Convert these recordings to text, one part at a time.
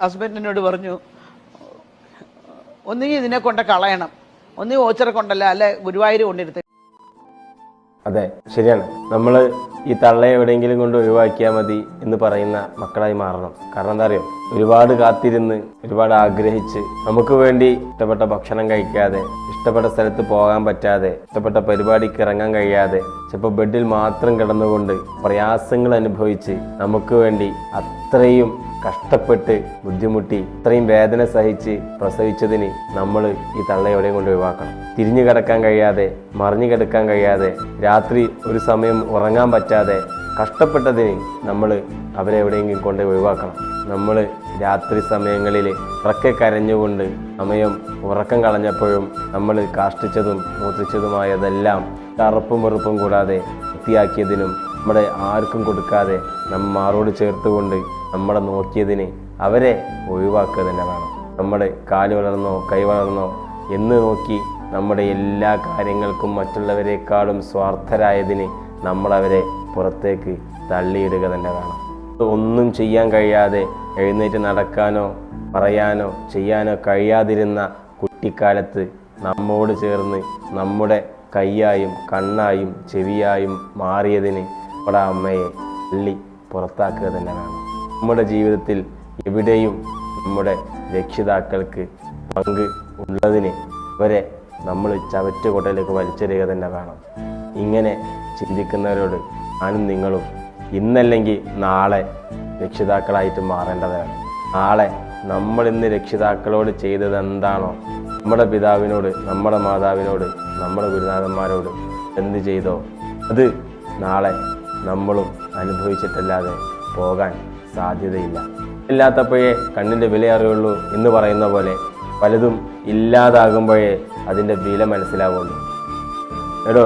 ഹസ്ബൻഡിനോട് പറഞ്ഞു, ഒന്നുകിൽ ഇതിനെ കൊണ്ട് കളയണം, ഒന്നുകിൽ ഓച്ചറ കൊണ്ടല്ല, അല്ലെ ഗുരുവായൂർ കൊണ്ടിരുത്ത്. അതെ, ശരിയാണ്. നമ്മൾ ഈ തള്ളയെ എവിടെയെങ്കിലും കൊണ്ട് ഒഴിവാക്കിയാൽ മതി എന്ന് പറയുന്ന മക്കളായി മാറണം. കാരണം എന്താ അറിയോ, ഒരുപാട് കാത്തിരുന്ന് ഒരുപാട് ആഗ്രഹിച്ച് നമുക്ക് വേണ്ടി ഇഷ്ടപ്പെട്ട ഭക്ഷണം കഴിക്കാതെ, ഇഷ്ടപ്പെട്ട സ്ഥലത്ത് പോകാൻ പറ്റാതെ, ഇഷ്ടപ്പെട്ട പരിപാടിക്ക് ഇറങ്ങാൻ കഴിയാതെ, ചിലപ്പോൾ ബെഡിൽ മാത്രം കിടന്നുകൊണ്ട് പ്രയാസങ്ങൾ അനുഭവിച്ച് നമുക്ക് വേണ്ടി അത്രയും കഷ്ടപ്പെട്ട് ബുദ്ധിമുട്ടി ഇത്രയും വേദന സഹിച്ച് പ്രസവിച്ചതിന് നമ്മൾ ഈ തള്ളയെവിടെയും കൊണ്ട് ഒഴിവാക്കണം. തിരിഞ്ഞു കിടക്കാൻ കഴിയാതെ, മറിഞ്ഞു കിടക്കാൻ കഴിയാതെ, രാത്രി ഒരു സമയം ഉറങ്ങാൻ പറ്റാതെ കഷ്ടപ്പെട്ടതിന് നമ്മൾ അവരെ എവിടെയെങ്കിലും കൊണ്ട് ഒഴിവാക്കണം. നമ്മൾ രാത്രി സമയങ്ങളിൽ ഉറക്കെ കരഞ്ഞുകൊണ്ട് സമയം ഉറക്കം കളഞ്ഞപ്പോഴും നമ്മൾ കാഷ്ടിച്ചതും മൂത്രിച്ചതുമായതെല്ലാം കറുപ്പും വെറുപ്പും കൂടാതെ വൃത്തിയാക്കിയതിനും നമ്മുടെ ആർക്കും കൊടുക്കാതെ നമ്മാരോട് ചേർത്തുകൊണ്ട് നമ്മളെ നോക്കിയതിന് അവരെ ഒഴിവാക്കുക തന്നെ വേണം. നമ്മുടെ കാല് വളർന്നോ കൈ വളർന്നോ എന്ന് നോക്കി നമ്മുടെ എല്ലാ കാര്യങ്ങൾക്കും മറ്റുള്ളവരെക്കാളും സ്വാർത്ഥരായതിന് നമ്മളവരെ പുറത്തേക്ക് തള്ളിയിടുക തന്നെ വേണം. ഒന്നും ചെയ്യാൻ കഴിയാതെ എഴുന്നേറ്റ് നടക്കാനോ പറയാനോ ചെയ്യാനോ കഴിയാതിരുന്ന കുട്ടിക്കാലത്ത് നമ്മോട് ചേർന്ന് നമ്മുടെ കൈയായും കണ്ണായും ചെവിയായും മാറിയതിന് നമ്മുടെ അമ്മയെ തള്ളി പുറത്താക്കുക തന്നെ വേണം. നമ്മുടെ ജീവിതത്തിൽ എവിടെയും നമ്മുടെ രക്ഷിതാക്കൾക്ക് പങ്ക് ഉള്ളതിന് അവരെ നമ്മൾ ചവറ്റുകൊട്ടയിലേക്ക് വലിച്ചെറിയുക തന്നെ വേണം. ഇങ്ങനെ ചിന്തിക്കുന്നവരോട് ഞാനും നിങ്ങളും ഇന്നല്ലെങ്കിൽ നാളെ രക്ഷിതാക്കളായിട്ട് മാറേണ്ടതാണ്. നാളെ നമ്മളിന്ന് രക്ഷിതാക്കളോട് ചെയ്തത് എന്താണോ, നമ്മുടെ പിതാവിനോട്, നമ്മുടെ മാതാവിനോട്, നമ്മുടെ ഗുരുനാഥന്മാരോട് എന്ത് ചെയ്തോ അത് നാളെ നമ്മളും അനുഭവിച്ചിട്ടല്ലാതെ പോകാൻ സാധ്യതയില്ല. ഇല്ലാത്തപ്പോഴേ കണ്ണിൻ്റെ വില അറിയുള്ളൂ എന്ന് പറയുന്ന പോലെ പലതും ഇല്ലാതാകുമ്പോഴേ അതിൻ്റെ വില മനസ്സിലാവുള്ളൂ. എടോ,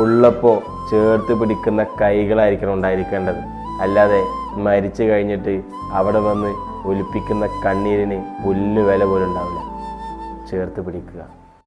ഉള്ളപ്പോൾ ചേർത്ത് പിടിക്കുന്ന കൈകളായിരിക്കണം ഉണ്ടായിരിക്കേണ്ടത്. അല്ലാതെ മരിച്ചു കഴിഞ്ഞിട്ട് അവിടെ വന്ന് ഒലിപ്പിക്കുന്ന കണ്ണീരിന് പുല്ല് വില പോലും ഉണ്ടാവില്ല. ചേർത്ത് പിടിക്കുക.